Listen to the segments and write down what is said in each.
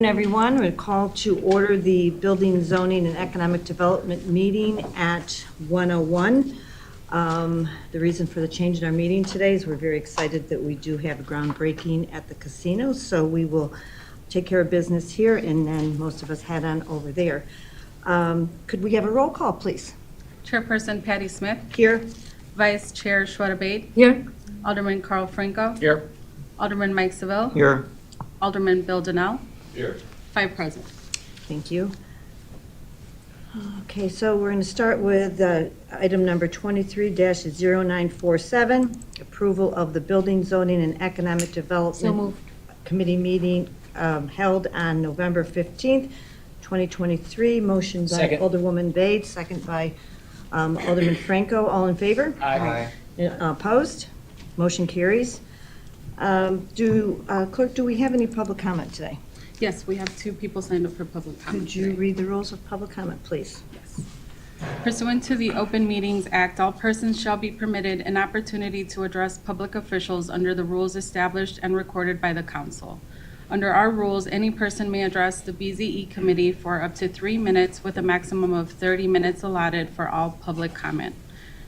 Everyone, we call to order the Building, Zoning, and Economic Development meeting at 1:01. The reason for the change in our meeting today is we're very excited that we do have a groundbreaking at the casino, so we will take care of business here, and then most of us head on over there. Could we have a roll call, please? Chairperson Patty Smith. Here. Vice Chair Shweta Bade. Here. Alderman Carl Franco. Here. Alderman Mike Seville. Here. Alderman Bill Donnell. Here. 5 present. Thank you. Okay, so we're going to start with item number 23-0947, approval of the Building, Zoning, and Economic Development Committee meeting held on November 15th, 2023. Motion by Second. Alderwoman Bade, second by Alderman Franco. All in favor? Aye. Opposed? Motion carries. Clerk, do we have any public comment today? Yes, we have 2 people signed up for public comment. Could you today. read the rules of public comment, please? Yes. Pursuant to the Open Meetings Act, all persons shall be permitted an opportunity to address public officials under the rules established and recorded by the council. Under our rules, any person may address the BZE committee for up to 3 minutes with a maximum of 30 minutes allotted for all public comment.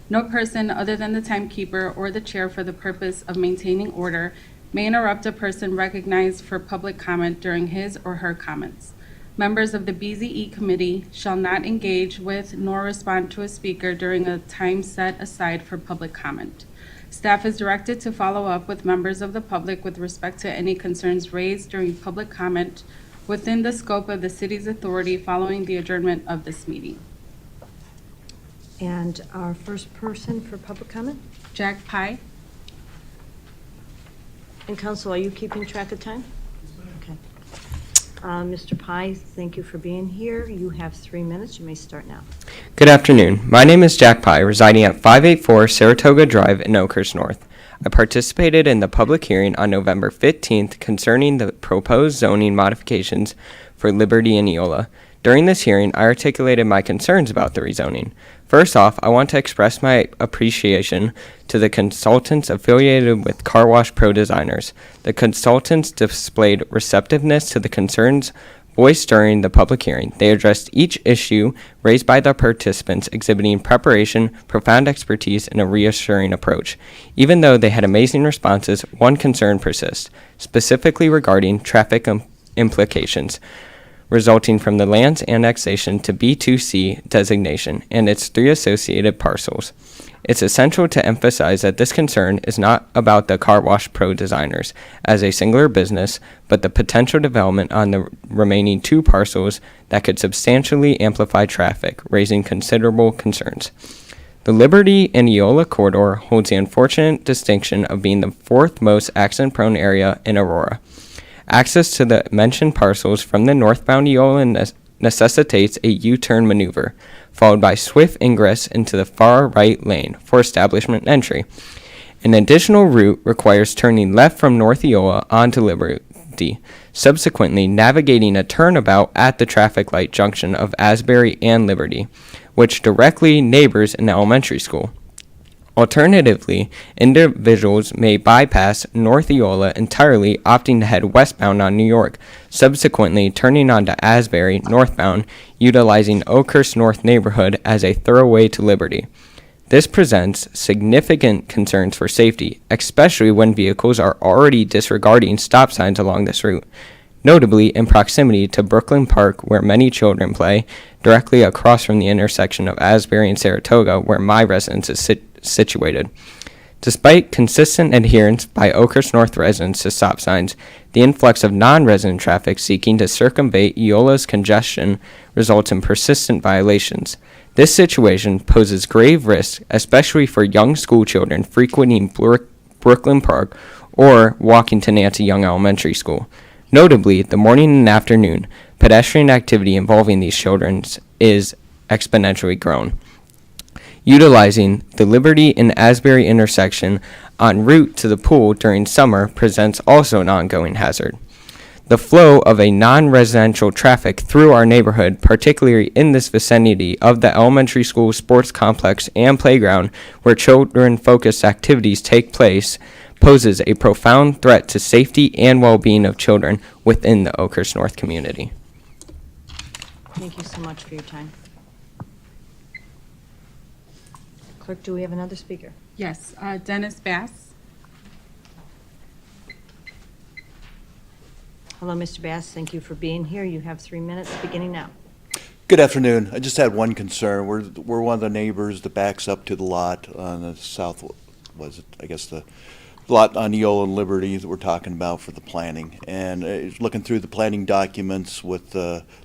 No person other than the timekeeper or the chair for the purpose of maintaining order may interrupt a person recognized for public comment during his or her comments. Members of the BZE committee shall not engage with nor respond to a speaker during a time set aside for public comment. Staff is directed to follow up with members of the public with respect to any concerns raised during public comment within the scope of the city's authority following the adjournment of this meeting. And our first person for public comment? Jack Pye. And Council, are you keeping track of time? Okay. Mr. Pye, thank you for being here. You have 3 minutes. You may start now. Good afternoon. My name is Jack Pye, residing at 584 Saratoga Drive in Oakhurst North. I participated in the public hearing on November 15th concerning the proposed zoning modifications for Liberty and Eola. During this hearing, I articulated my concerns about the rezoning. First off, I want to express my appreciation to the consultants affiliated with Car Wash Pro Designers. The consultants displayed receptiveness to the concerns voiced during the public hearing. They addressed each issue raised by the participants, exhibiting preparation, profound expertise, and a reassuring approach. Even though they had amazing responses, one concern persists, specifically regarding traffic implications resulting from the land's annexation to B2C designation and its 3 associated parcels. It's essential to emphasize that this concern is not about the Car Wash Pro Designers as a singular business, but the potential development on the remaining 2 parcels that could substantially amplify traffic, raising considerable concerns. The Liberty and Eola corridor holds the unfortunate distinction of being the 4th most accident-prone area in Aurora. Access to the mentioned parcels from the northbound Eola necessitates a U-turn maneuver, followed by swift ingress into the far right lane for establishment entry. An additional route requires turning left from North Eola onto Liberty, subsequently navigating a turnabout at the traffic light junction of Asbury and Liberty, which directly neighbors an elementary school. Alternatively, individuals may bypass North Eola entirely, opting to head westbound on New York, subsequently turning onto Asbury northbound, utilizing Oakhurst North neighborhood as a thoroughway to Liberty. This presents significant concerns for safety, especially when vehicles are already disregarding stop signs along this route. Notably, in proximity to Brooklyn Park, where many children play, directly across from the intersection of Asbury and Saratoga, where my residence is situated. Despite consistent adherence by Oakhurst North residents to stop signs, the influx of non-resident traffic seeking to circumvent Eola's congestion results in persistent violations. This situation poses grave risks, especially for young school children frequenting Brooklyn Park or walking to Nancy Young Elementary School. Notably, the morning and afternoon pedestrian activity involving these children is exponentially grown. Utilizing the Liberty and Asbury intersection en route to the pool during summer presents also an ongoing hazard. The flow of a non-residential traffic through our neighborhood, particularly in this vicinity of the elementary school sports complex and playground where children-focused activities take place, poses a profound threat to safety and well-being of children within the Oakhurst North community. Thank you so much for your time. Clerk, do we have another speaker? Yes, Dennis Bass. Hello, Mr. Bass. Thank you for being here. You have 3 minutes, beginning now. Good afternoon. I just had one concern. We're one of the neighbors that backs up to the lot on the south, the lot on Eola and Liberty that we're talking about for the planning. And looking through the planning documents with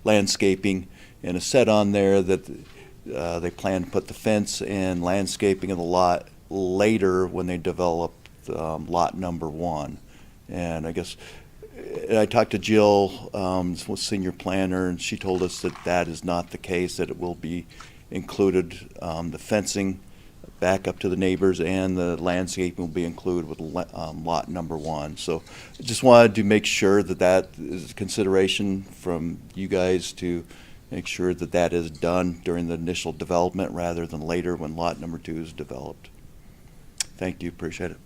landscaping, and it said on there that they plan to put the fence and landscaping of the lot later when they develop lot number 1. And I guess I talked to Jill, senior planner, and she told us that that is not the case, that it will be included, the fencing back up to the neighbors and the landscaping will be included with lot number 1. So I just wanted to make sure that that is a consideration from you guys to make sure that that is done during the initial development rather than later when lot number 2 is developed. Thank you, appreciate it.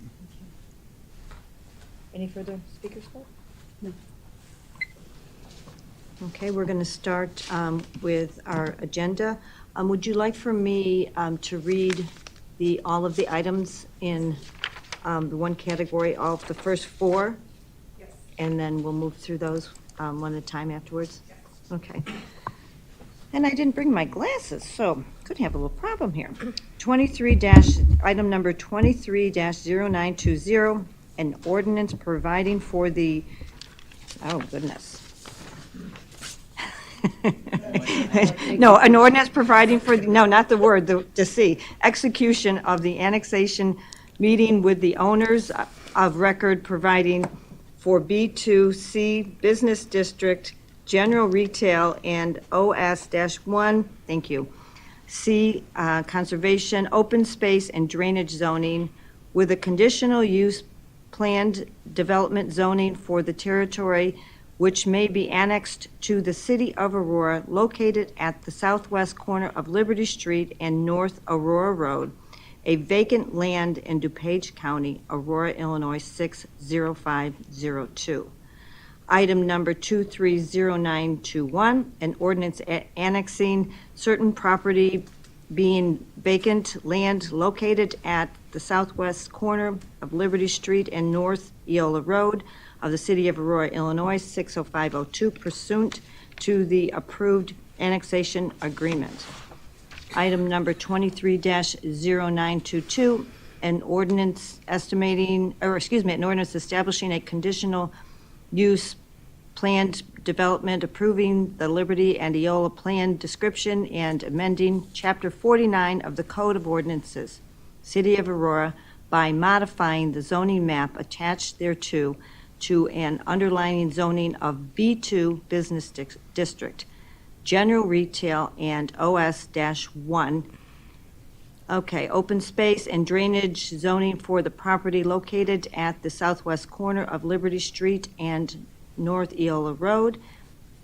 Any further speakers, Clerk? No. Okay, we're going to start with our agenda. Would you like for me to read all of the items in the one category, all of the first 4? Yes. And then we'll move through those one at a time afterwards? Yes. Okay. And I didn't bring my glasses, so could have a little problem here. Item number 23-0920, an ordinance providing for the, oh goodness. No, an ordinance providing for, no, not the word, the C, execution of the annexation meeting with the owners of record providing for B2C Business District, General Retail, and OS-1, thank you, C, Conservation, Open Space, and Drainage Zoning with a conditional use planned development zoning for the territory which may be annexed to the city of Aurora, located at the southwest corner of Liberty Street and North Aurora Road, a vacant land in DuPage County, Aurora, Illinois, 60502. Item number 230921, an ordinance annexing certain property being vacant land located at the southwest corner of Liberty Street and North Eola Road of the city of Aurora, Illinois, 60502, pursuant to the approved annexation agreement. Item number 23-0922, an ordinance an ordinance establishing a conditional use planned development, approving the Liberty and Eola plan description and amending Chapter 49 of the Code of Ordinances, City of Aurora, by modifying the zoning map attached thereto to an underlying zoning of B2 Business District, General Retail, and OS-1. Okay, open space and drainage zoning for the property located at the southwest corner of Liberty Street and North Eola Road.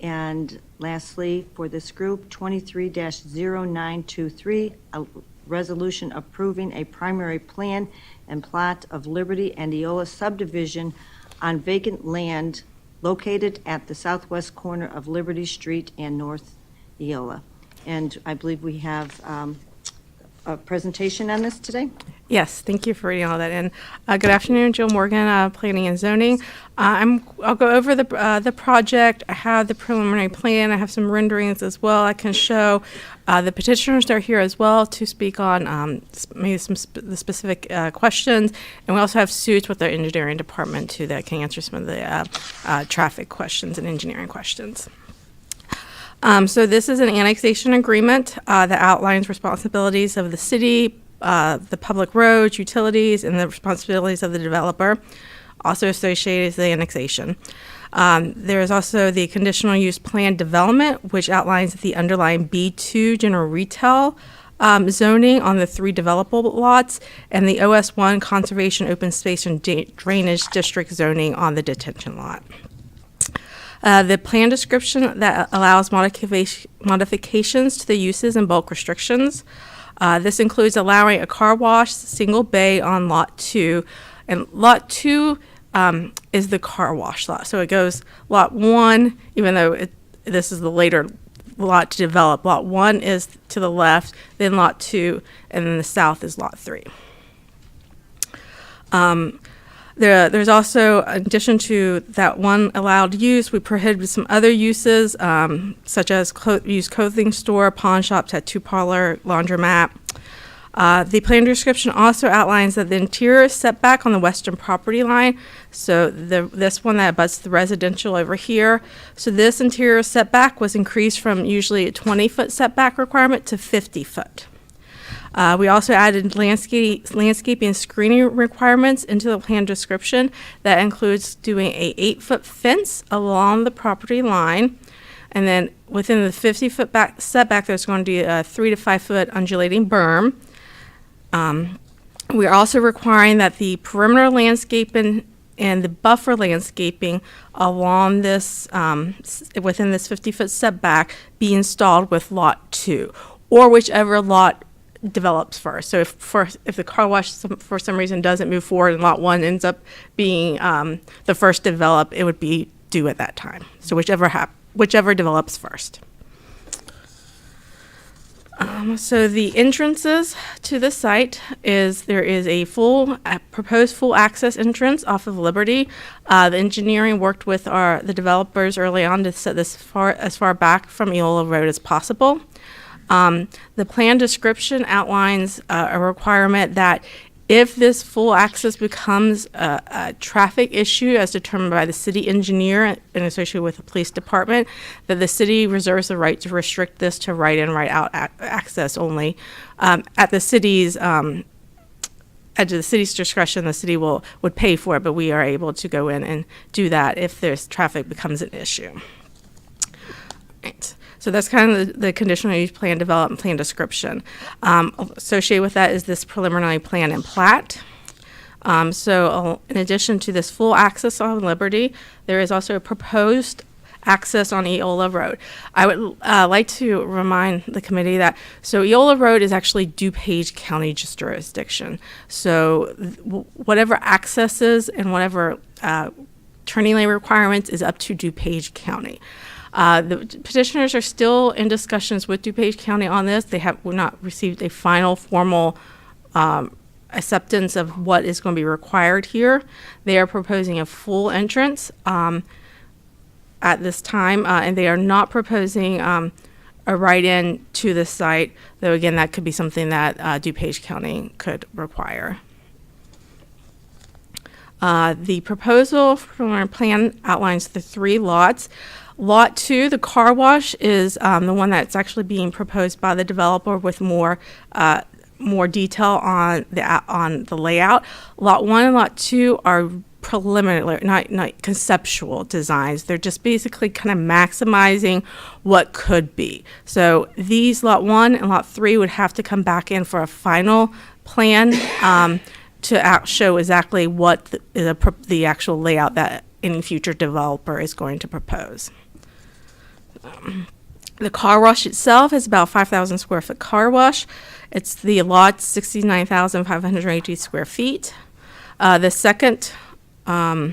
And lastly, for this group, 23-0923, a resolution approving a primary plan and plot of Liberty and Eola subdivision on vacant land located at the southwest corner of Liberty Street and North Eola. And I believe we have a presentation on this today. Yes, thank you for reading all that in. Good afternoon, Jill Morgan, Planning and Zoning. I'll go over the project. I have the preliminary plan. I have some renderings as well. I can show the petitioners are here as well to speak on maybe the specific questions. And we also have suits with our engineering department too that can answer some of the traffic questions and engineering questions. So this is an annexation agreement that outlines responsibilities of the city, the public roads, utilities, and the responsibilities of the developer, also associated with the annexation. There is also the conditional use plan development, which outlines the underlying B2 general retail zoning on the 3 developable lots, and the OS1 conservation, open space, and drainage district zoning on the detention lot. The plan description that allows modifications to the uses and bulk restrictions. This includes allowing a car wash, single bay on Lot 2, And lot 2 is the car wash lot. So it goes lot 1, even though this is the later lot to develop. Lot 1 is to the left, then lot 2, and then the south is lot 3. There's also, in addition to that one allowed use, we prohibited some other uses, such as used clothing store, pawn shop, tattoo parlor, laundromat. The plan description also outlines that the interior is set back on the western property line. So this one that abuts the residential over here. So this interior setback was increased from usually a 20-foot setback requirement to 50 foot. We also added landscaping and screening requirements into the plan description. That includes doing a 8-foot fence along the property line. And then within the 50-foot setback, there's going to be a 3 to 5 foot undulating berm. We are also requiring that the perimeter landscaping and the buffer landscaping along this, within this 50-foot setback, be installed with lot 2, or whichever lot develops first. So if the car wash for some reason doesn't move forward and lot 1 ends up being the first develop, it would be due at that time. So whichever develops first. So the entrances to the site there is a proposed full access entrance off of Liberty. The engineering worked with the developers early on to set this as far back from Eola Road as possible. The plan description outlines a requirement that if this full access becomes a traffic issue as determined by the city engineer and associated with the police department, that the city reserves the right to restrict this to right in, right out access only. At the city's discretion, the city would pay for it, but we are able to go in and do that if there's traffic becomes an issue. Right. So that's kind of the conditional use plan development plan description. Associated with that is this preliminary plan and plat. So in addition to this full access on Liberty, there is also a proposed access on Eola Road. I would like to remind the committee that Eola Road is actually DuPage County jurisdiction. So whatever accesses and whatever turning lane requirements is up to DuPage County. The petitioners are still in discussions with DuPage County on this. They have not received a final formal acceptance of what is going to be required here. They are proposing a full entrance at this time, and they are not proposing a write-in to the site, though again, that could be something that DuPage County could require. The proposal from our plan outlines the 3 lots. Lot 2, the car wash, is the one that's actually being proposed by the developer with more detail on the layout. Lot 1 and Lot 2 are preliminary, not conceptual designs. They're just basically kind of maximizing what could be. So these Lot 1 and Lot 3 would have to come back in for a final plan to show exactly what the actual layout that any future developer is going to propose. The car wash itself is about 5,000 square foot car wash. The lot's 69,580 square feet. The second lot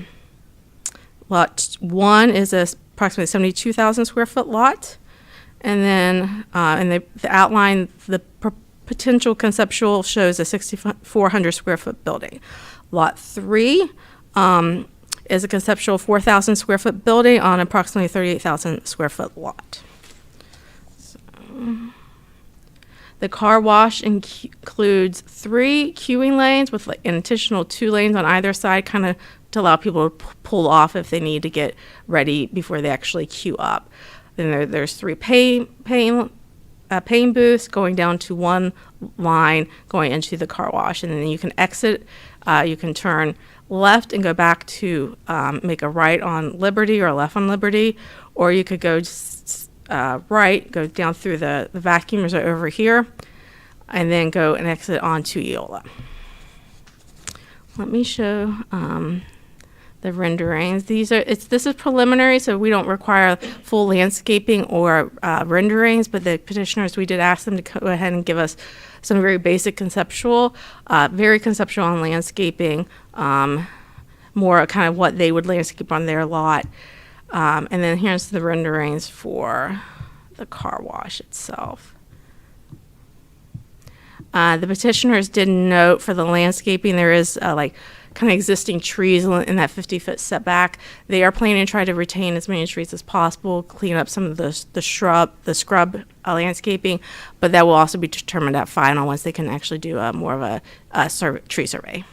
1 is approximately 72,000 square foot lot. And then the outline, the potential conceptual shows a 6,400 square foot building. Lot 3 is a conceptual 4,000 square foot building on approximately 38,000 square foot lot. So, the car wash includes 3 queuing lanes with an additional 2 lanes on either side, kind of to allow people to pull off if they need to get ready before they actually queue up. Then there's 3 paying booths going down to 1 line going into the car wash, and then you can exit. You can turn left and go back to make a right on Liberty or a left on Liberty, or you could go right, go down through the vacuumers are over here, and then go and exit onto Eola. Let me show the renderings. This is preliminary, so we don't require full landscaping or renderings, but the petitioners, we did ask them to go ahead and give us some very basic conceptual, very conceptual on landscaping, more kind of what they would landscape on their lot. And then here's the renderings for the car wash itself. The petitioners did note for the landscaping, there is like kind of existing trees in that 50-foot setback. They are planning to try to retain as many trees as possible, clean up some of the scrub landscaping, but that will also be determined at final once they can actually do more of a tree survey.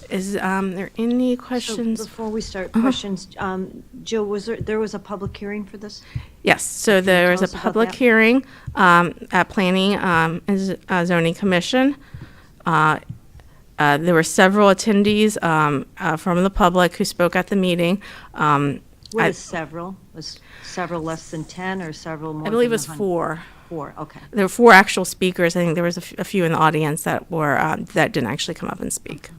Is there any So questions? before we start questions, Jill, there was a public hearing for this? Yes, so there was tell a us about public that? hearing at Planning and Zoning Commission. There were several attendees from the public who spoke at the meeting. What is several? Was several less than 10 or several more I believe it than was 100? 4. 4, okay. There were 4 actual speakers. I think there was a few in the audience that were that didn't actually come up and speak.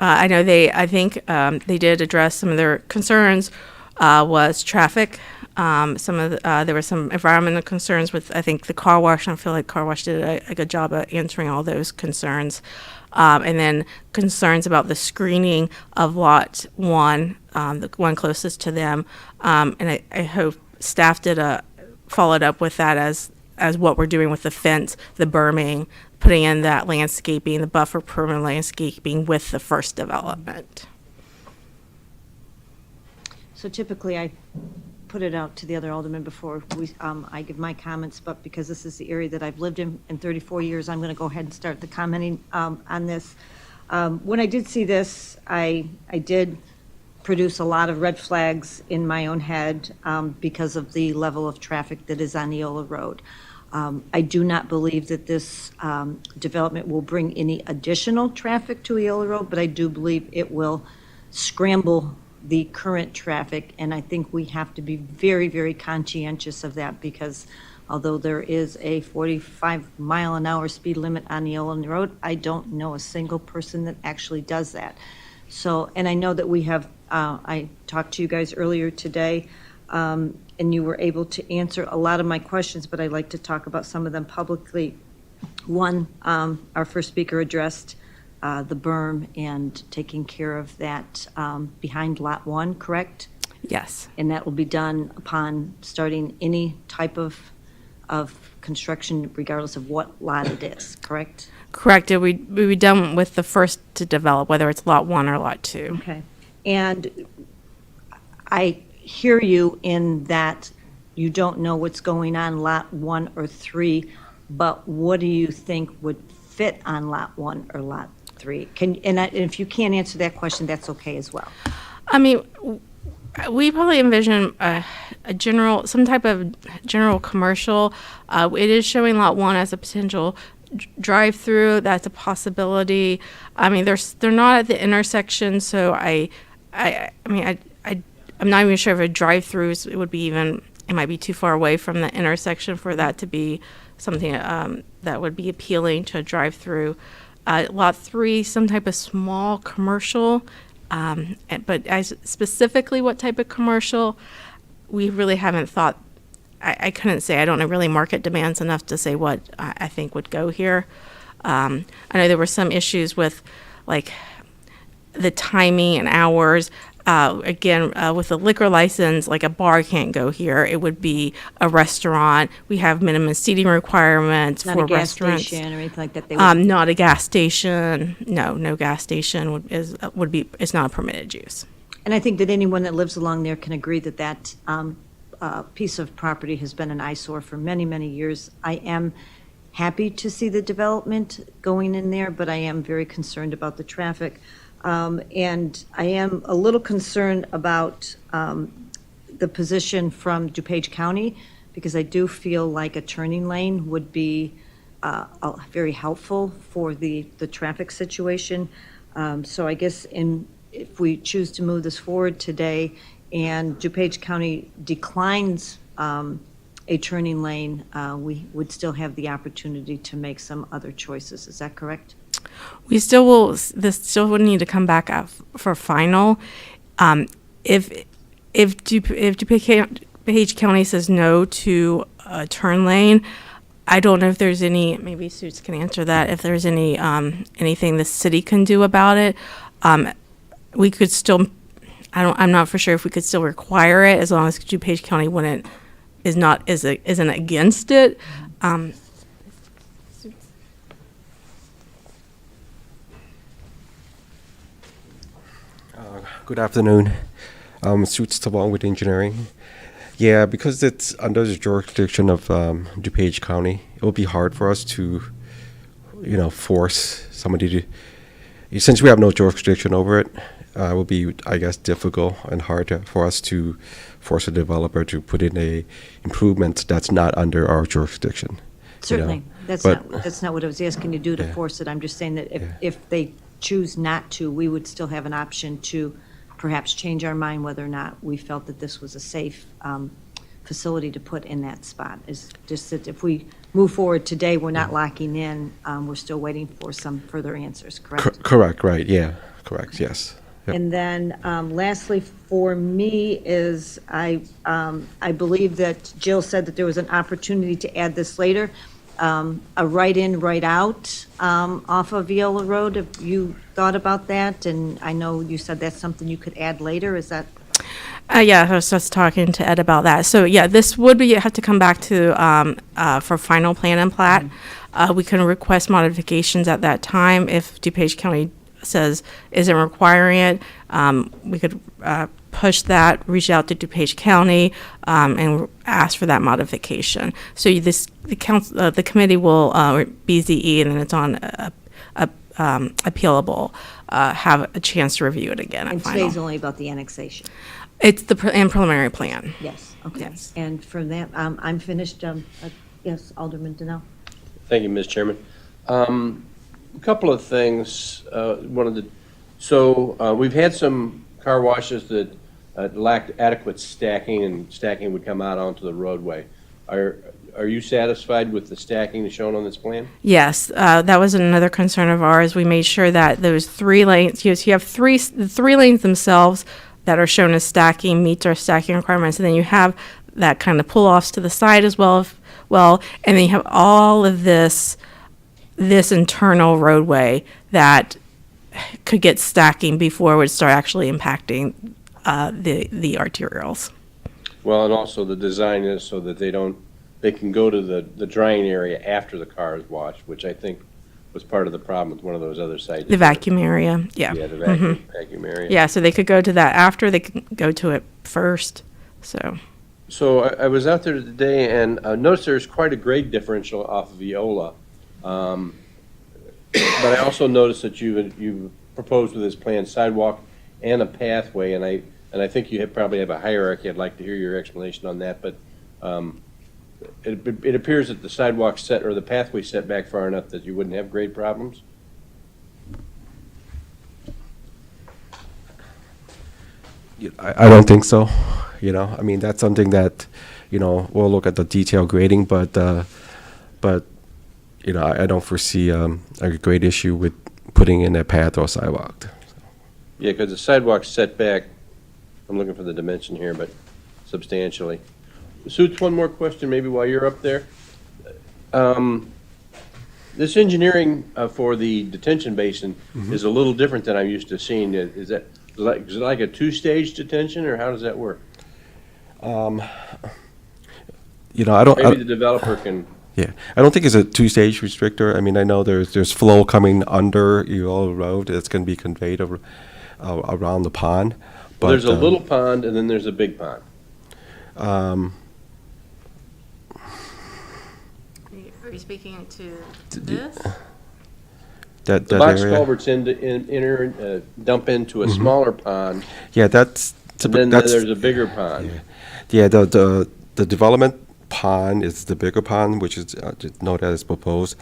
I know I think they did address some of their concerns. Was traffic. There were some environmental concerns with, I think, the car wash, and I feel like car wash did a good job of answering all those concerns. And then concerns about the screening of Lot 1, the one closest to them. And I hope staff did followed up with that as what we're doing with the fence, the berming, putting in that landscaping, the buffer permanent landscaping with the first development. So typically, I put it out to the other aldermen before I give my comments, but because this is the area that I've lived in 34 years, I'm going to go ahead and start the commenting on this. When I did see this, I did produce a lot of red flags in my own head because of the level of traffic that is on Neola Road. I do not believe that this development will bring any additional traffic to Eola Road, but I do believe it will scramble the current traffic, and I think we have to be very, very conscientious of that, because although there is a 45-mile-an-hour speed limit on Neola Road, I don't know a single person that actually does that. So, and I know that we have, I talked to you guys earlier today, and you were able to answer a lot of my questions, but I'd like to talk about some of them publicly. One, our first speaker addressed the berm and taking care of that behind Lot 1, correct? Yes. And that will be done upon starting any type of construction, regardless of what lot it is, correct? Correct. It would be done with the first to develop, whether it's Lot 1 or Lot 2. Okay. And I hear you in that you don't know what's going on Lot 1 or 3, but what do you think would fit on Lot 1 or Lot 3? And if you can't answer that question, that's okay as well. I mean, we probably envision some type of general commercial. It is showing Lot 1 as a potential drive-through. That's a possibility. I mean, they're not at the intersection, so I'm not even sure if a drive-through it might be too far away from the intersection for that to be something that would be appealing to a drive-through. Lot 3, some type of small commercial, but specifically what type of commercial, we really haven't thought. I couldn't say. I don't know really market demands enough to say what I think would go here. I know there were some issues with like the timing and hours. With a liquor license, like a bar can't go here. It would be a restaurant. We have minimum seating requirements Not for a gas restaurants. station or anything like that. Not a gas station. No gas station is not a permitted use. And I think that anyone that lives along there can agree that that piece of property has been an eyesore for many, many years. I am happy to see the development going in there, but I am very concerned about the traffic. And I am a little concerned about the position from DuPage County, because I do feel like a turning lane would be very helpful for the traffic situation. So I guess if we choose to move this forward today and DuPage County declines a turning lane, we would still have the opportunity to make some other choices. Is that correct? We still will, this still would need to come back up for final. If DuPage County says no to a turn lane, I don't know if there's any, maybe Suits can answer that, if there's any, anything the city can do about it. We could still, I'm not for sure if we could still require it, as long as DuPage County isn't against it. Good afternoon. Suits Tabong with engineering. Yeah, because it's under the jurisdiction of DuPage County, it will be hard for us to, force somebody to. Since we have no jurisdiction over it, it will be, I guess, difficult and hard for us to force a developer to put in a improvement that's not under our jurisdiction. Certainly. That's not what I was asking you to do to Yeah. force it. I'm just saying that Yeah. if they choose not to, we would still have an option to perhaps change our mind whether or not we felt that this was a safe facility to put in that spot. It's just that if we move forward today, we're not locking in, we're still waiting for some further answers, correct? Correct, right, yeah, correct, yes. Yep. And then lastly, for me, is I believe that Jill said that there was an opportunity to add this later, a right-in, right-out off of Viola Road. Have you thought about that? And I know you said that's something you could add later. Is that? Yeah, I was just talking to Ed about that. So yeah, this would have to come back to for final plan and plat. We can request modifications at that time if DuPage County says isn't requiring it. We could push that, reach out to DuPage County, and ask for that modification. So the committee will BZE, and then it's on appealable. Have a chance to review it again at And final. today's only about the annexation. It's the preliminary plan. Yes, okay. Yes. And for that, I'm finished. Yes, Alderman Donnell. Thank you, Ms. Chairman. A couple of things. We've had some car washes that lacked adequate stacking, and stacking would come out onto the roadway. Are you satisfied with the stacking shown on this plan? Yes, that was another concern of ours. We made sure that those 3 lanes, you have the 3 lanes themselves that are shown as stacking, meets our stacking requirements, and then you have that kind of pull-offs to the side as well, and then you have all of this internal roadway that could get stacking before it would start actually impacting the arterials. Well, and also the design is so that they can go to the drying area after the car is washed, which I think was part of the problem with one of those other sites. The vacuum area, yeah. Yeah, the vacuum area. Yeah, so they could go to that after, they could go to it first, so. So I was out there today and noticed there's quite a grade differential off of Viola. But I also noticed that you proposed with this plan sidewalk and a pathway, and I think you probably have a hierarchy. I'd like to hear your explanation on that, but it appears that the sidewalk set or the pathway set back far enough that you wouldn't have grade problems. I don't think so. I mean, that's something that, we'll look at the detail grading, but I don't foresee a great issue with putting in a path or sidewalk. Yeah, because the sidewalk's set back, I'm looking for the dimension here, but substantially. Suits, one more question maybe while you're up there. This engineering for the detention basin is a little different than I'm used to seeing. Is it like a 2-stage detention, or how does that work? I don't. Maybe the developer can. Yeah, I don't think it's a 2-stage restrictor. I mean, I know there's flow coming under Eola Road that's going to be conveyed around the pond. But There's a little pond and then there's a big pond. Are you speaking to this? That The box area. culverts dump into a smaller pond, Yeah, that's. and then that's there's a bigger pond. Yeah, the development pond is the bigger pond, which is noted as proposed.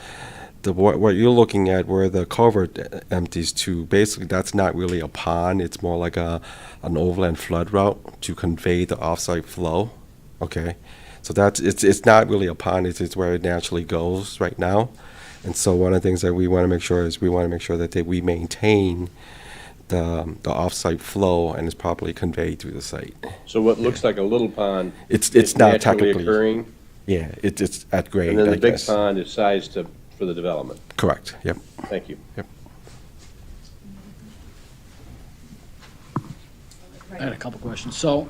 What you're looking at where the culvert empties to, basically that's not really a pond. It's more like an overland flood route to convey the offsite flow. Okay, so it's not really a pond. It's where it naturally goes right now. And so one of the things that we want to make sure is that we maintain the off-site flow and is properly conveyed through the site. So what looks like a little pond It's is not naturally technically, occurring, yeah, it's at grade, and then I the big guess. pond is sized for the development. Correct, yep. Thank you. I had a couple questions. So,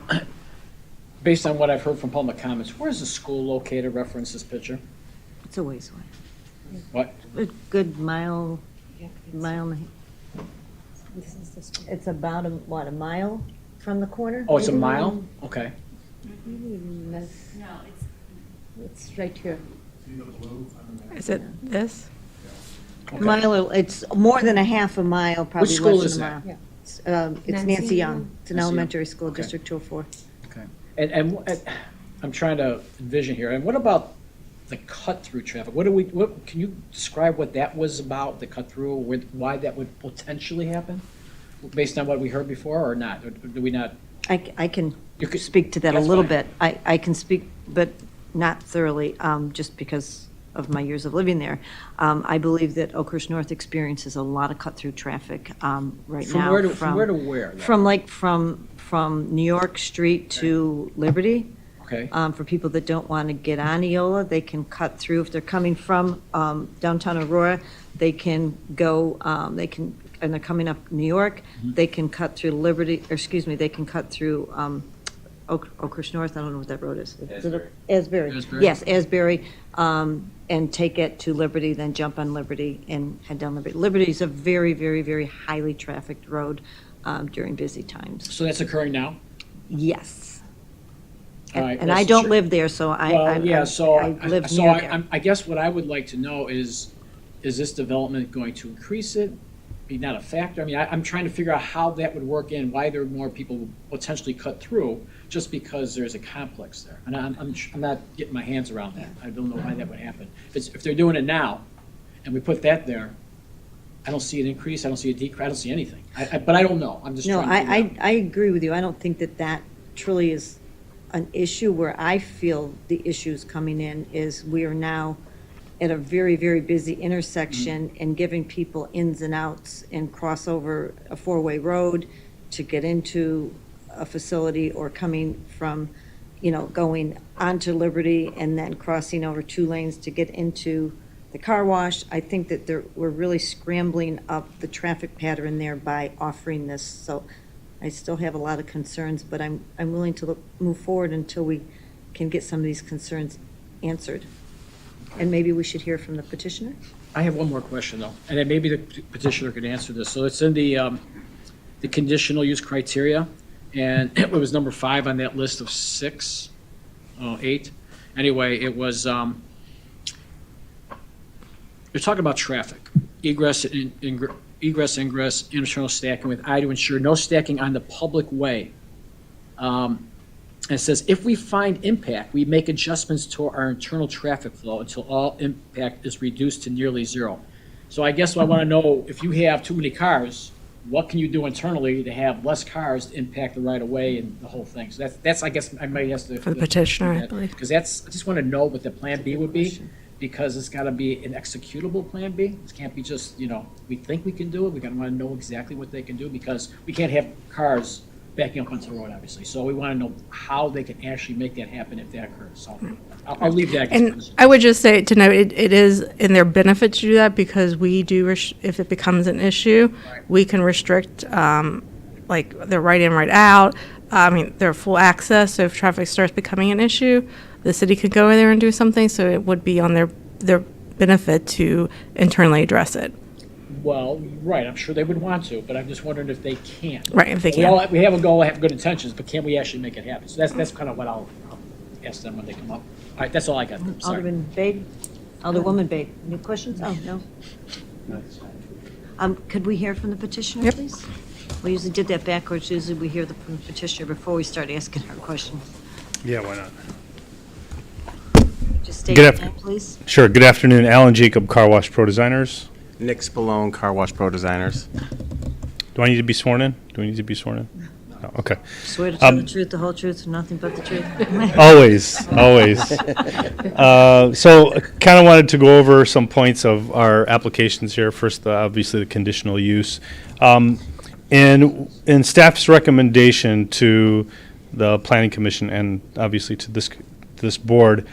based on what I've heard from public comments, where's the school located, reference this picture? It's a ways away. What? A good mile, mile and it's about, a mile from the corner? Oh, it's a Maybe mile? Okay. less. No, it's right here. Is it this? Okay. Mile, it's more than a half a mile, probably Which school less is than a that? mile. It's Nancy Young. It's an Nancy Young. elementary school, Okay. District 204. Okay. And I'm trying to envision here, and what about the cut-through traffic? Can you describe what that was about, the cut-through, why that would potentially happen? Based on what we heard before, or not? Or do we not? I can You could- speak to that a That's little fine. bit. I can speak, but not thoroughly, just because of my years of living there. I believe that Oakhurst North experiences a lot of cut-through traffic right now. From where to where? From New York Street to Liberty. Okay. For people that don't want to get on Eola, they can cut through. If they're coming from downtown Aurora, they can go, and they're coming up New York, they can cut through Liberty, or excuse me, they can cut through Oakhurst North, I don't know what that road is. Asbury. Asbury? Yes, Asbury, and take it to Liberty, then jump on Liberty and head down Liberty. Liberty is a very, very, very highly trafficked road during busy times. So that's occurring now? Yes. All right, And I that's don't true. live there, so I live near there. I guess what I would like to know is this development going to increase it? Be not a factor? I mean, I'm trying to figure out how that would work in, why there are more people who potentially cut through, just because there's a complex there. And I'm not getting my hands around that. I don't know why that would happen. If they're doing it now, and we put that there, I don't see an increase, I don't see a decrease, I don't see anything. But I don't know, I'm just No, trying to figure out. I agree with you. I don't think that truly is an issue. Where I feel the issues coming in is we are now at a very, very busy intersection and giving people ins and outs and cross over a four-way road to get into a facility, or coming from, going onto Liberty and then crossing over two lanes to get into the car wash. I think that we're really scrambling up the traffic pattern there by offering this. So I still have a lot of concerns, but I'm willing to move forward until we can get some of these concerns answered. And maybe we should hear from the petitioner? I have one more question, though, and then maybe the petitioner could answer this. So it's in the conditional use criteria, and it was number 5 on that list of 8. Anyway, it was, they're talking about traffic, egress, ingress, internal stacking with eye to ensure no stacking on the public way. And it says, if we find impact, we make adjustments to our internal traffic flow until all impact is reduced to nearly zero. So I guess I want to know, if you have too many cars, what can you do internally to have less cars to impact the right of way and the whole thing? So that's I guess, I might ask the. For the petitioner, I believe. Because I just want to know what the plan B would be, because it's got to be an executable plan B. It can't be just, we think we can do it, we got to want to know exactly what they can do, because we can't have cars backing up onto the road, obviously. So we want to know how they can actually make that happen if that occurs. So I'll leave that. And I would just say to note, it is in their benefit to do that, because we do, if it becomes an issue, we can restrict, like, their right in, right out. Their full access. So if traffic starts becoming an issue, the city could go in there and do something. So it would be on their benefit to internally address it. Well, right, I'm sure they would want to, but I'm just wondering if they can. Right, if they We can. all- We have a goal, have good intentions, but can we actually make it happen? So that's kind of what I'll ask them when they come up. All right, that's all I got. Sorry. Alderman Bade? Alderwoman Bade, any questions? Oh, no. Could we hear from the petitioner, Yep. please? We usually did that backwards. Usually we hear from the petitioner before we start asking our questions. Yeah, why not? Just state Good your after- name, please. Sure. Good afternoon, Alan Jacob, Car Wash Pro Designers. Nick Spallone, Car Wash Pro Designers. Do I need to be sworn in? Do we need to be sworn in? Oh, okay. Swear to tell the truth, the whole truth, and nothing but the truth. Always, always. So I kind of wanted to go over some points of our applications here. First, obviously, the conditional use. In staff's recommendation to the Planning Commission and obviously to this board,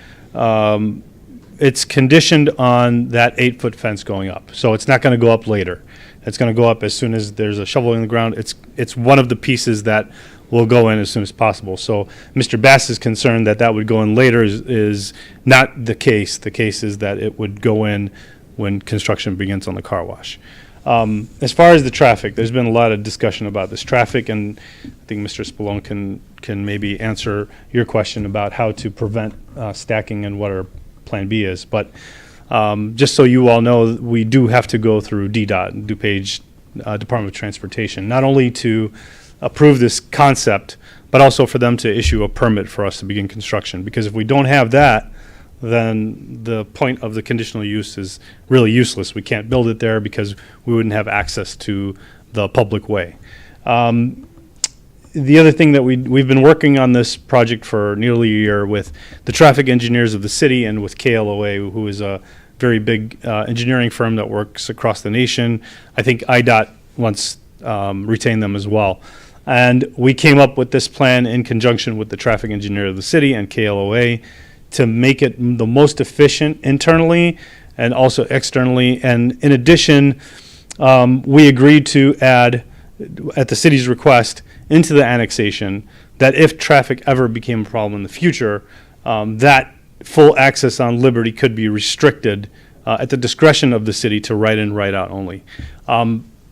it's conditioned on that 8-foot fence going up. So it's not going to go up later. It's going to go up as soon as there's a shovel in the ground. It's one of the pieces that will go in as soon as possible. So Mr. Bass is concerned that that would go in later is not the case. The case is that it would go in when construction begins on the car wash. As far as the traffic, there's been a lot of discussion about this traffic, and I think Mr. Spallone can maybe answer your question about how to prevent stacking and what our plan B is. But just so you all know, we do have to go through DDOT, DuPage Department of Transportation, not only to approve this concept, but also for them to issue a permit for us to begin construction. Because if we don't have that, then the point of the conditional use is really useless. We can't build it there because we wouldn't have access to the public way. The other thing that we've been working on this project for nearly a year with the traffic engineers of the city and with KLOA, who is a very big engineering firm that works across the nation. I think IDOT once retained them as well. And we came up with this plan in conjunction with the traffic engineer of the city and KLOA to make it the most efficient internally and also externally. And in addition, we agreed to add, at the city's request, into the annexation that if traffic ever became a problem in the future, that full access on Liberty could be restricted at the discretion of the city to right in, right out only.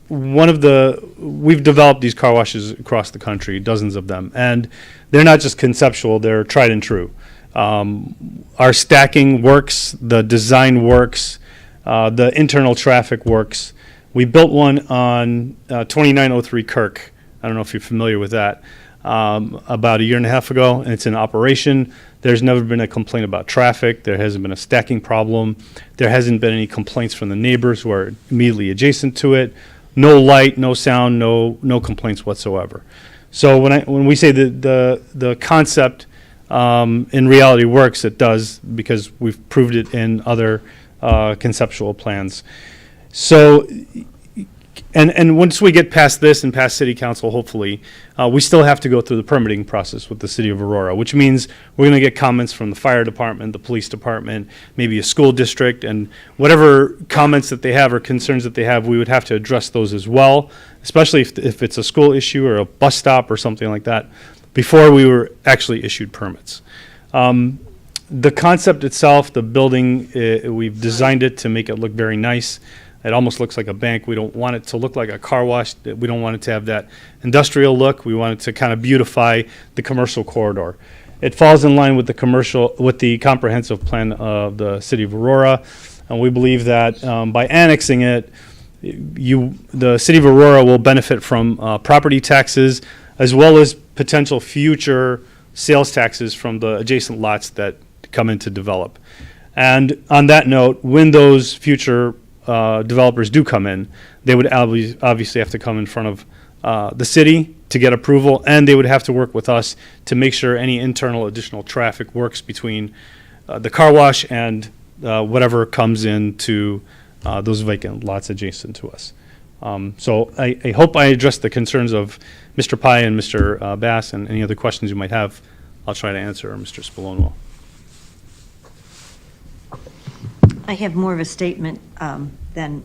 We've developed these car washes across the country, dozens of them, and they're not just conceptual, they're tried and true. Our stacking works, the design works, the internal traffic works. We built one on 2903 Kirk. I don't know if you're familiar with that. About a year and a half ago, and it's in operation. There's never been a complaint about traffic. There hasn't been a stacking problem. There hasn't been any complaints from the neighbors who are immediately adjacent to it. No light, no sound, no complaints whatsoever. So when we say that the concept in reality works, it does, because we've proved it in other conceptual plans. So, and once we get past this and past city council, hopefully, we still have to go through the permitting process with the city of Aurora, which means we're going to get comments from the fire department, the police department, maybe a school district, and whatever comments that they have or concerns that they have, we would have to address those as well, especially if it's a school issue or a bus stop or something like that, before we were actually issued permits. The concept itself, the building, we've designed it to make it look very nice. It almost looks like a bank. We don't want it to look like a car wash. We don't want it to have that industrial look. We want it to kind of beautify the commercial corridor. It falls in line with the comprehensive plan of the city of Aurora, and we believe that by annexing it, the city of Aurora will benefit from property taxes as well as potential future sales taxes from the adjacent lots that come in to develop. And on that note, when those future developers do come in, they would obviously have to come in front of the city to get approval, and they would have to work with us to make sure any internal additional traffic works between the car wash and whatever comes into those vacant lots adjacent to us. So I hope I addressed the concerns of Mr. Pye and Mr. Bass, and any other questions you might have, I'll try to answer, or Mr. Spallone will. I have more of a statement than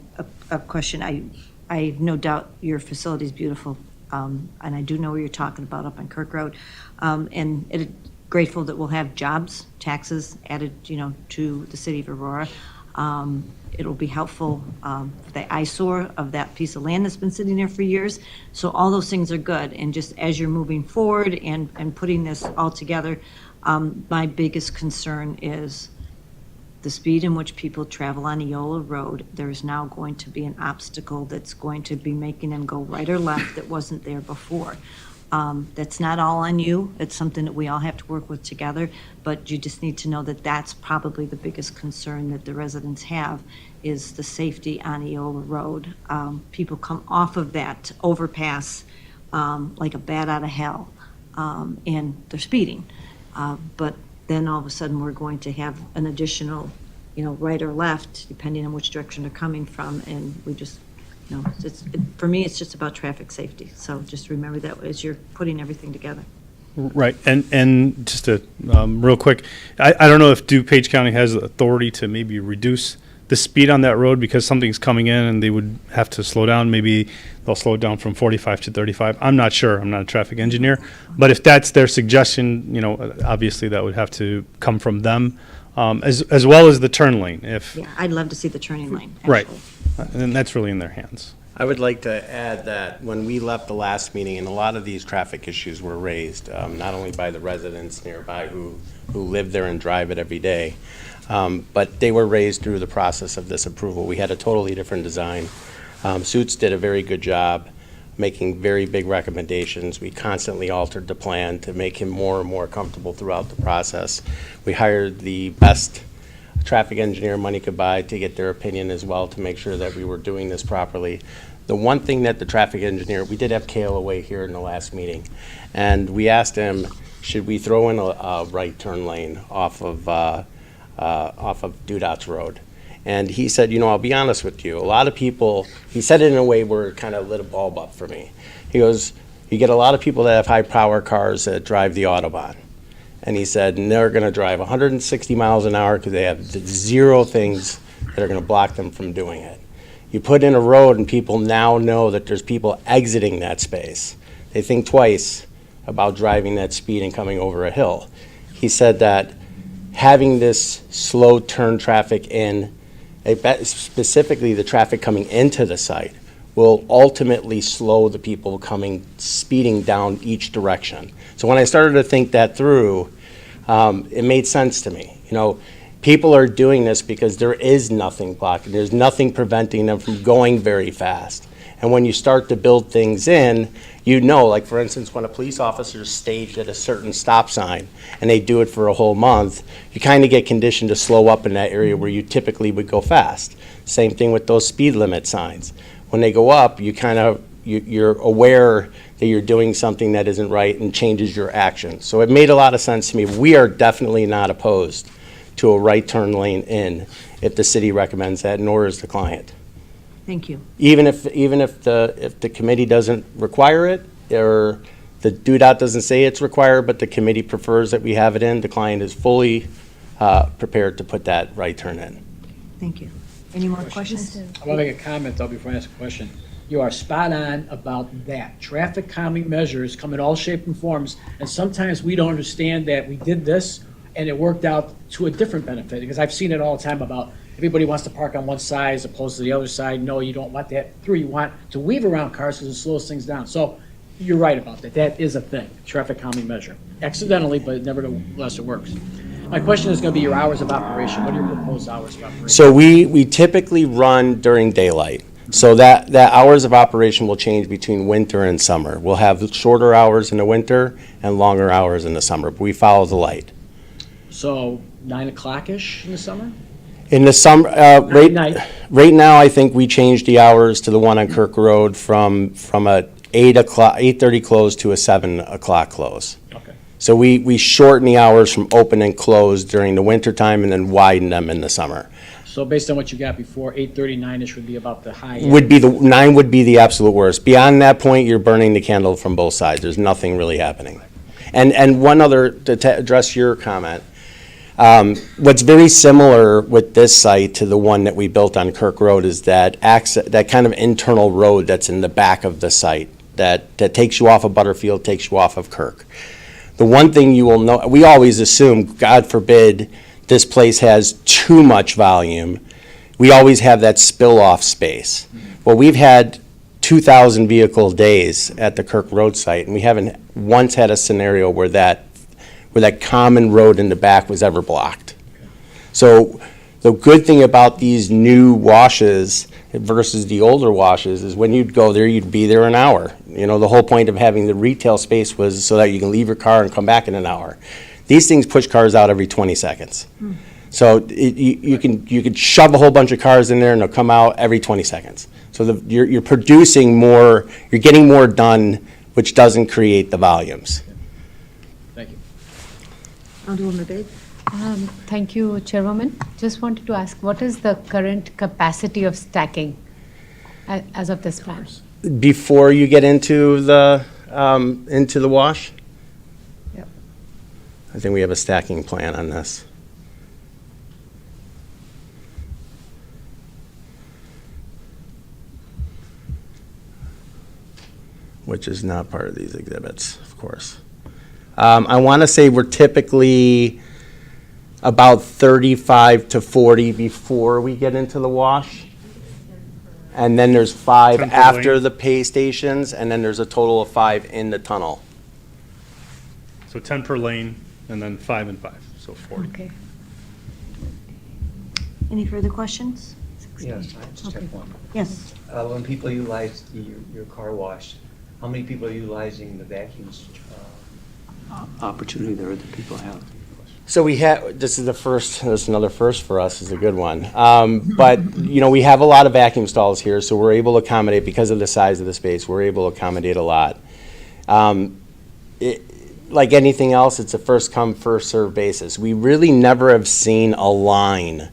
a question. I have no doubt your facility is beautiful, and I do know what you're talking about up on Kirk Road. And it, grateful that we'll have jobs, taxes added, to the city of Aurora. It'll be helpful, the eyesore of that piece of land that's been sitting there for years. So all those things are good. And just as you're moving forward and putting this all together, my biggest concern is the speed in which people travel on Eola Road. There's now going to be an obstacle that's going to be making them go right or left that wasn't there before. That's not all on you. It's something that we all have to work with together, but you just need to know that that's probably the biggest concern that the residents have, is the safety on Eola Road. People come off of that overpass like a bat out of hell, and they're speeding. But then all of a sudden, we're going to have an additional, right or left, depending on which direction they're coming from, and we just, for me, it's just about traffic safety. So just remember that as you're putting everything together. Right, and just to, real quick, I don't know if DuPage County has the authority to maybe reduce the speed on that road because something's coming in and they would have to slow down. Maybe they'll slow it down from 45 to 35. I'm not sure. I'm not a traffic engineer. But if that's their suggestion, obviously that would have to come from them, as well as the turn lane. Yeah, I'd love to see the turning lane, Right. actually. And that's really in their hands. I would like to add that when we left the last meeting, and a lot of these traffic issues were raised, not only by the residents nearby who live there and drive it every day, but they were raised through the process of this approval. We had a totally different design. Suits did a very good job making very big recommendations. We constantly altered the plan to make him more and more comfortable throughout the process. We hired the best traffic engineer money could buy to get their opinion as well to make sure that we were doing this properly. The one thing that the traffic engineer, we did have Kale away here in the last meeting, and we asked him, should we throw in a right turn lane off of Dudot's Road? And he said, I'll be honest with you, a lot of people, he said it in a way where it kind of lit a bulb up for me. He goes, you get a lot of people that have high power cars that drive the Autobahn. And he said, and they're going to drive 160 miles an hour because they have zero things that are going to block them from doing it. You put in a road and people now know that there's people exiting that space. They think twice about driving that speed and coming over a hill. He said that having this slow turn traffic in, specifically the traffic coming into the site, will ultimately slow the people speeding down each direction. So when I started to think that through, it made sense to me. People are doing this because there is nothing blocking. There's nothing preventing them from going very fast. And when you start to build things in, like for instance, when a police officer is staged at a certain stop sign and they do it for a whole month, you kind of get conditioned to slow up in that area where you typically would go fast. Same thing with those speed limit signs. When they go up, you're aware that you're doing something that isn't right and changes your action. So it made a lot of sense to me. We are definitely not opposed to a right turn lane in if the city recommends that, nor is the client. Thank you. Even if the committee doesn't require it, or the DUDOT doesn't say it's required, but the committee prefers that we have it in, the client is fully prepared to put that right turn in. Thank you. Any more questions? I want to make a comment, though, before I ask a question. You are spot on about that. Traffic calming measures come in all shapes and forms, and sometimes we don't understand that we did this and it worked out to a different benefit, because I've seen it all the time about everybody wants to park on one side as opposed to the other side. No, you don't want that through. You want to weave around cars because it slows things down. So you're right about that. That is a thing, traffic calming measure. Accidentally, but nevertheless it works. My question is going to be your hours of operation. What are your proposed hours of operation? So we typically run during daylight. So that hours of operation will change between winter and summer. We'll have shorter hours in the winter and longer hours in the summer, but we follow the light. So 9 o'clock-ish in the summer? In the summer, Night. right now, I think we changed the hours to the one on Kirk Road from a 8:30 close to a 7 o'clock close. Okay. So we shorten the hours from open and close during the winter time and then widen them in the summer. So based on what you got before, 8:30, 9-ish would be about the high end? 9 would be the absolute worst. Beyond that point, you're burning the candle from both sides. There's nothing really happening. And one other, to address your comment, what's very similar with this site to the one that we built on Kirk Road is that that kind of internal road that's in the back of the site that takes you off of Butterfield, takes you off of Kirk. The one thing you will know, we always assume, God forbid, this place has too much volume. We always have that spill-off space. Well, we've had 2,000 vehicle days at the Kirk Road site, and we haven't once had a scenario where that common road in the back was ever blocked. So the good thing about these new washes versus the older washes is when you'd go there, you'd be there an hour. The whole point of having the retail space was so that you can leave your car and come back in an hour. These things push cars out every 20 seconds. So you can shove a whole bunch of cars in there and they'll come out every 20 seconds. So you're producing more, you're getting more done which doesn't create the volumes. Thank you. Alderwoman Babe? Thank you, Chairwoman. Just wanted to ask, what is the current capacity of stacking as of this plan? Before you get into the wash? Yep. I think we have a stacking plan on this. Which is not part of these exhibits, of course. I want to say we're typically about 35 to 40 before we get into the wash. And then there's 5 10 per after lane. the pay stations, and then there's a total of 5 in the tunnel. So 10 per lane, and then 5 and 5, so 40. Okay. Any further questions? Yes, I just have one. Yes. When people utilize your car wash, how many people are utilizing the vacuums opportunity there that people have? So we have, this is another first for us, is a good one. But, you know, we have a lot of vacuum stalls here, so we're able to accommodate, because of the size of the space, we're able to accommodate a lot. Like anything else, it's a first come, first served basis. We really never have seen a line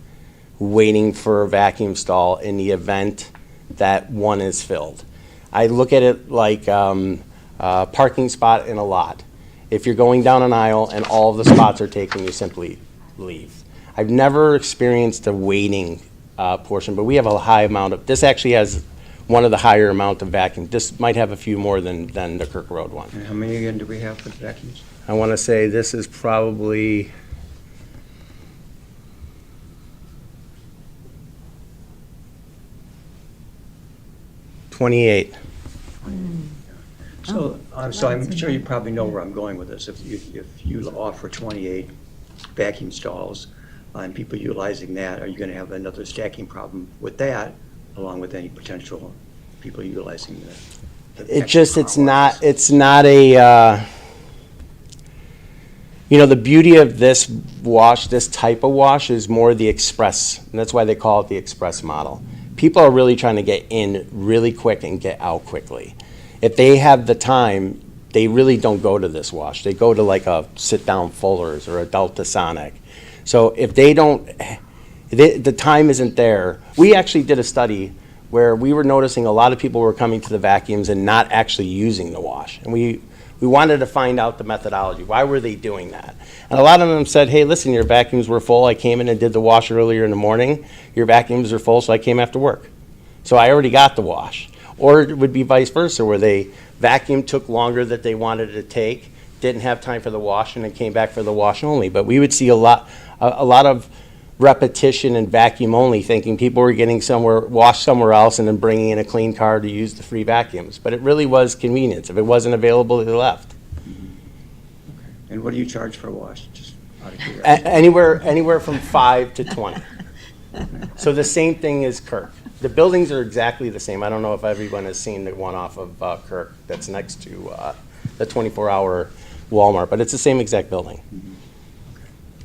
waiting for a vacuum stall in the event that one is filled. I look at it like a parking spot in a lot. If you're going down an aisle and all of the spots are taken, you simply leave. I've never experienced a waiting portion, but we have a high amount of, this actually has one of the higher amount of vacuum. This might have a few more than the Kirk Road one. And how many again do we have for the vacuums? I want to say this is probably 28. So I'm sure you probably know where I'm going with this. If you offer 28 vacuum stalls and people utilizing that, are you going to have another stacking problem with that, along with any potential people utilizing the It just, car washes? it's not a, you know, the beauty of this wash, this type of wash is more the express, and that's why they call it the express model. People are really trying to get in really quick and get out quickly. If they have the time, they really don't go to this wash. They go to like a sit-down Fuller's or a Delta Sonic. So if they don't, the time isn't there. We actually did a study where we were noticing a lot of people were coming to the vacuums and not actually using the wash. And we wanted to find out the methodology. Why were they doing that? And a lot of them said, hey, listen, your vacuums were full. I came in and did the wash earlier in the morning. Your vacuums are full, so I came after work. So I already got the wash. Or it would be vice versa, where they vacuum took longer that they wanted to take, didn't have time for the wash, and then came back for the wash only. But we would see a lot of repetition and vacuum only, thinking people were getting washed somewhere else and then bringing in a clean car to use the free vacuums. But it really was convenience. If it wasn't available, they left. And what do you charge for a wash? Just out of curiosity. Anywhere from 5 to 20. So the same thing as Kirk. The buildings are exactly the same. I don't know if everyone has seen the one off of Kirk that's next to the 24-hour Walmart, but it's the same exact building.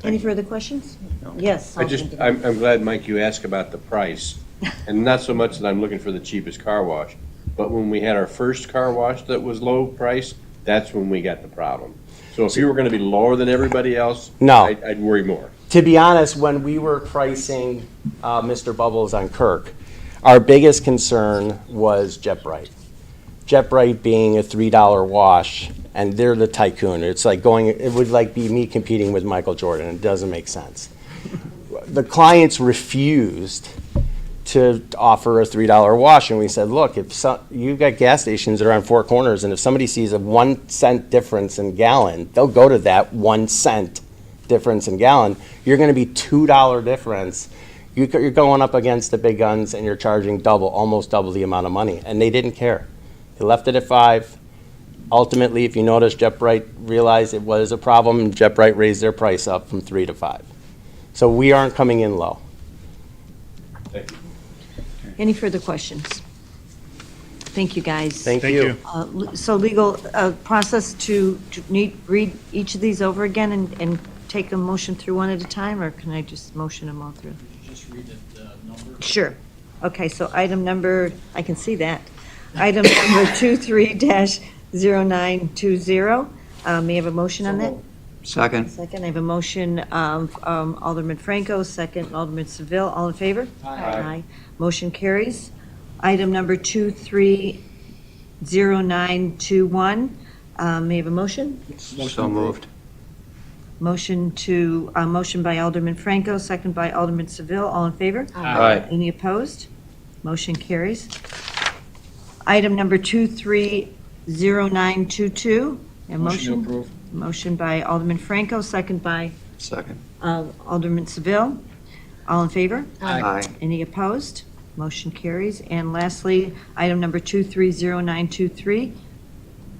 Any further questions? No. Yes. I'm glad, Mike, you asked about the price. And not so much that I'm looking for the cheapest car wash, but when we had our first car wash that was low price, that's when we got the problem. So if you were gonna be lower than everybody else, No. I'd worry more. To be honest, when we were pricing Mr. Bubbles on Kirk, our biggest concern was Jet Bright. Jet Bright being a $3 wash, and they're the tycoon. It's like it would like be me competing with Michael Jordan. It doesn't make sense. The clients refused to offer a $3 wash, and we said, look, you've got gas stations that are on four corners, and if somebody sees a 1 cent difference in gallon, they'll go to that 1 cent difference in gallon. You're going to be $2 difference. You're going up against the big guns, and you're charging almost double the amount of money. And they didn't care. They left it at 5. Ultimately, if you notice, Jet Bright realized it was a problem, and Jet Bright raised their price up from 3 to 5. So we aren't coming in low. Any further questions? Thank you, guys. Thank Thank you. you. So legal process to read each of these over again and take a motion through one at a time, or can I just motion them all through? Just read the number. Sure. Okay, so item number, I can see that. Item number 0920. May I have a motion on that? Second. Second, I have a motion of Alderman Franco, second Alderman Seville. All in favor? Aye. Motion carries. Item number 230921. May I have a motion? So moved. Motion by Alderman Franco, second by Alderman Seville. All in favor? Aye. Any opposed? Motion carries. Item number 230922. A Motion to motion? approve. Motion by Alderman Franco, second by Second. Alderman Seville. All in favor? Aye. Any opposed? Motion carries. And lastly, item number 230923.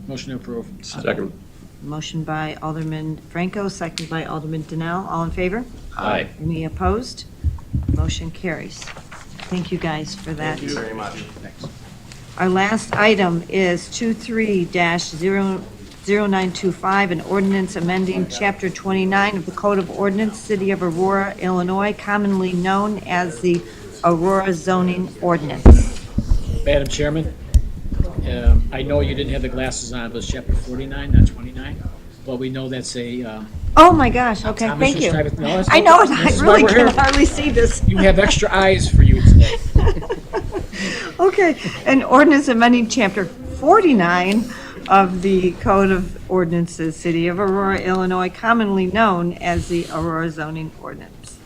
Motion to approve. Second. Motion by Alderman Franco, second by Alderman Donnell. All in favor? Aye. Any opposed? Motion carries. Thank you guys for that. Thank you very much. Our last item is 23-0925, an ordinance amending Chapter 29 of the Code of Ordinance, City of Aurora, Illinois, commonly known as the Aurora zoning ordinance. Madam Chairman, I know you didn't have the glasses on, but it's chapter 49, not 29. But we know that's a, Oh, my gosh, okay, Thomas thank was you. trying to- no, it's I know, okay. I This is why really we're can here. hardly see this. you have extra eyes for you today. Okay, an ordinance amending Chapter 49 of the Code of Ordinances, City of Aurora, Illinois, commonly known as the Aurora zoning ordinance.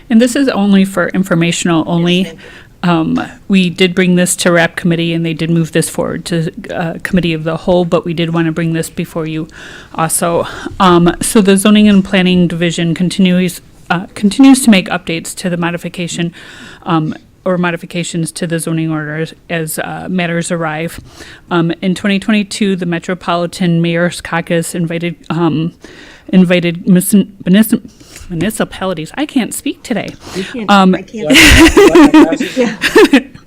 And this is only for informational only. We did bring this to RAP committee and they did move this forward to committee of the whole, but we did want to bring this before you also. So the zoning and planning division continues to make updates to the modification or modifications to the zoning orders as matters arrive. In 2022, the Metropolitan Mayor's Caucus invited municipalities. I can't speak today. You can't, Um, I can't, yeah.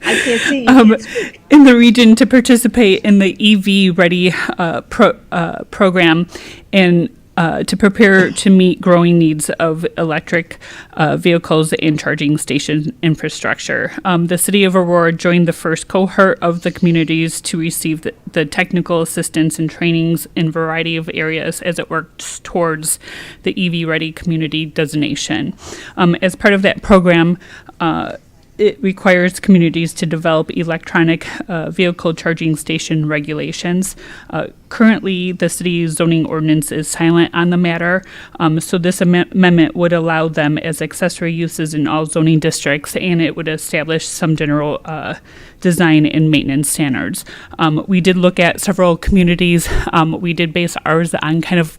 I can't see, you can't speak. in the region to participate in the EV Ready program and to prepare to meet growing needs of electric vehicles and charging station infrastructure. The city of Aurora joined the first cohort of the communities to receive the technical assistance and trainings in a variety of areas as it works towards the EV Ready community designation. As part of that program, it requires communities to develop electronic vehicle charging station regulations. Currently, the city's zoning ordinance is silent on the matter, so this amendment would allow them as accessory uses in all zoning districts, and it would establish some general design and maintenance standards. We did look at several communities. We did base ours on kind of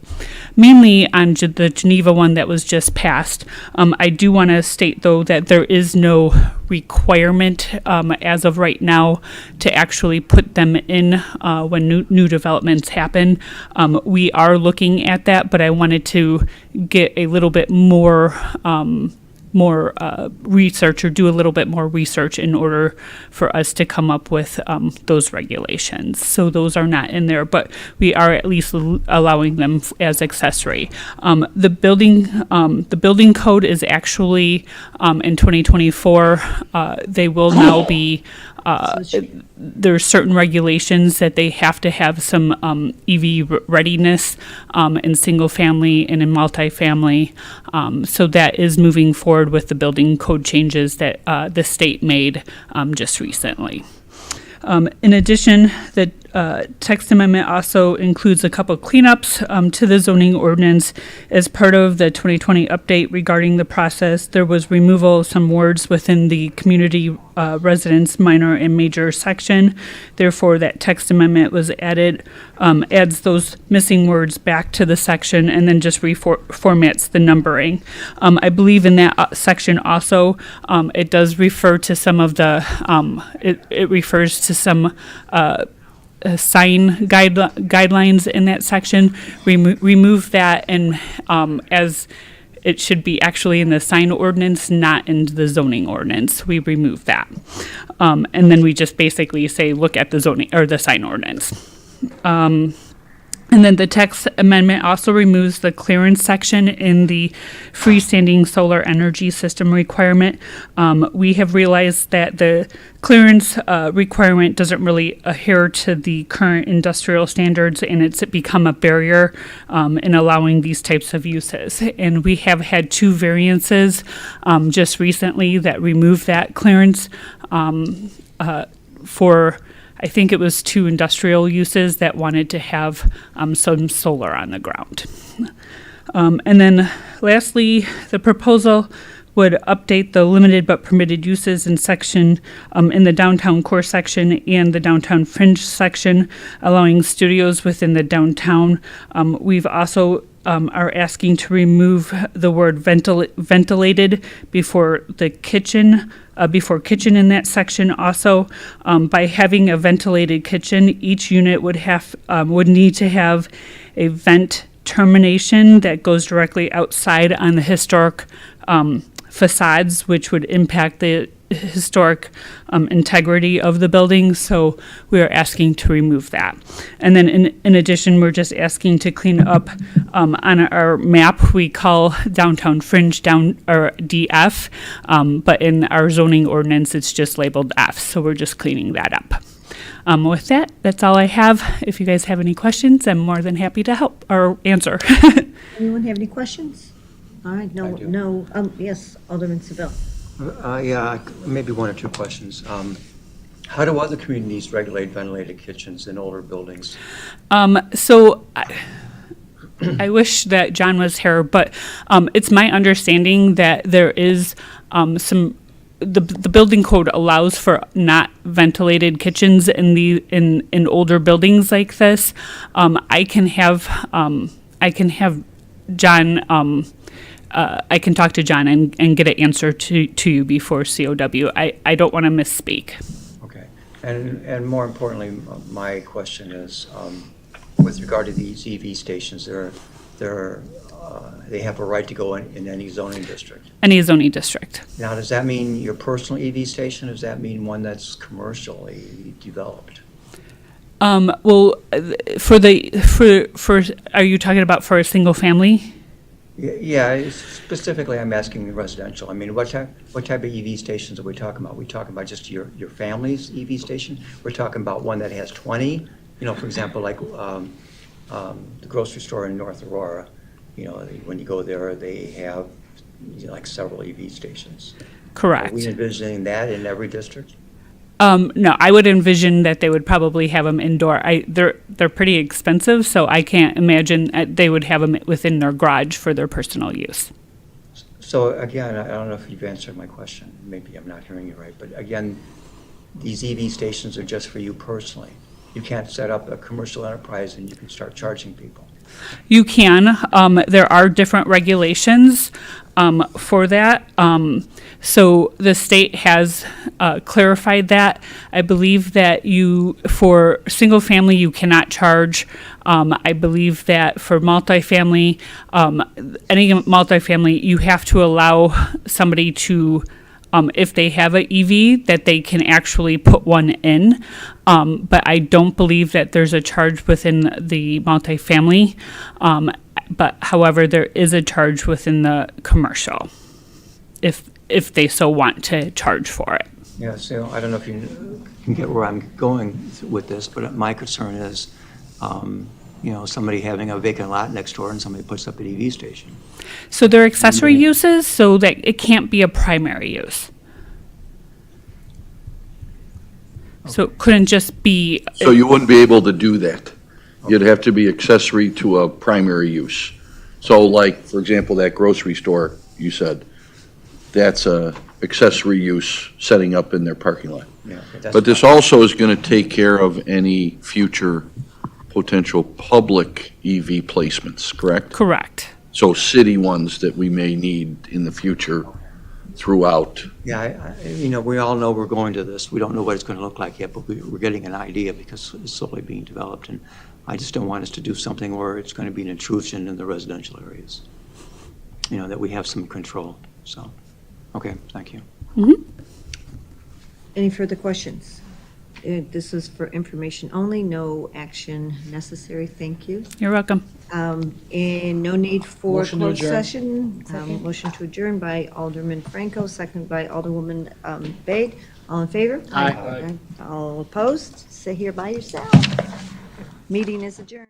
mainly on the Geneva one that was just passed. I do want to state, though, that there is no requirement as of right now to actually put them in when new developments happen. We are looking at that, but I wanted to get a little bit more research or do a little bit more research in order for us to come up with those regulations. So those are not in there, but we are at least allowing them as accessory. The building code is actually in 2024. They will now be. There's certain regulations that they have to have some EV readiness in single family and in multifamily. So that is moving forward with the building code changes that the state made just recently. In addition, the text amendment also includes a couple cleanups to the zoning ordinance. As part of the 2020 update regarding the process, there was removal of some words within the community residence minor and major section. Therefore, that text amendment was added, adds those missing words back to the section and then just reformats the numbering. I believe in that section also, it does refer to some of the, it refers to some sign guidelines in that section. Remove that and as it should be actually in the sign ordinance, not in the zoning ordinance. We remove that. And then we just basically say, look at the zoning or the sign ordinance. And then the text amendment also removes the clearance section in the freestanding solar energy system requirement. We have realized that the clearance requirement doesn't really adhere to the current industrial standards, and it's become a barrier in allowing these types of uses. And we have had 2 variances just recently that removed that clearance for, I think it was 2 industrial uses that wanted to have some solar on the ground. And then lastly, the proposal would update the limited but permitted uses in section, in the downtown core section and the downtown fringe section, allowing studios within the downtown. We've also are asking to remove the word ventilated before the kitchen, before kitchen in that section. Also, by having a ventilated kitchen, each unit would need to have a vent termination that goes directly outside on the historic facades, which would impact the historic integrity of the building. So we are asking to remove that. And then in addition, we're just asking to clean up on our map. We call downtown fringe or DF, but in our zoning ordinance, it's just labeled F. So we're just cleaning that up. With that, that's all I have. If you guys have any questions, I'm more than happy to help or answer. Anyone have any questions? All right, I do. yes, Alderman Seville. Yeah, maybe 1 or 2 questions. How do other communities regulate ventilated kitchens in older buildings? So I wish that John was here, but it's my understanding that there is the building code allows for not ventilated kitchens in older buildings like this. I can have John. I can talk to John and get an answer to you before COW. I don't want to misspeak. Okay. And more importantly, my question is, with regard to these EV stations, they have a right to go in any zoning district. Any zoning district. Now, does that mean your personal EV station, or does that mean one that's commercially developed? Well, are you talking about for a single family? Yeah, specifically I'm asking residential. I mean, what type of EV stations are we talking about? Are we talking about just your family's EV station? We're talking about one that has 20, for example, like the grocery store in North Aurora. When you go there, they have like several EV stations. Correct. Are we envisioning that in every district? No, I would envision that they would probably have them indoor. They're pretty expensive, so I can't imagine they would have them within their garage for their personal use. So again, I don't know if you've answered my question. Maybe I'm not hearing you right, but again, these EV stations are just for you personally. You can't set up a commercial enterprise and you can start charging people. You can. There are different regulations for that. So the state has clarified that. I believe that for single family, you cannot charge. I believe that for multifamily, any multifamily, you have to allow somebody to, if they have an EV, that they can actually put one in. But I don't believe that there's a charge within the multifamily. But however, there is a charge within the commercial, if they so want to charge for it. Yeah, so I don't know if you can get where I'm going with this, but my concern is, somebody having a vacant lot next door and somebody puts up an EV station. So they're accessory uses, so that it can't be a primary use. So it couldn't just be. So you wouldn't be able to do that. You'd have to be accessory to a primary use. So like, for example, that grocery store you said, that's a accessory use setting up in their parking lot. Yeah, that's But this also is going to take care of any future potential public EV placements, correct? Correct. So city ones that we may need in the future throughout. Yeah, we all know we're going to this. We don't know what it's going to look like yet, but we're getting an idea because it's slowly being developed. And I just don't want us to do something where it's going to be an intrusion in the residential areas. That we have some control. So, okay, thank you. Any further questions? This is for information only, no action necessary. Thank you. You're welcome. And no need for Motion to closed adjourn. session. Motion to adjourn by Alderman Franco, second by Alderwoman Bade. All in favor? Aye. All opposed? Sit here by yourself. Meeting is adjourned.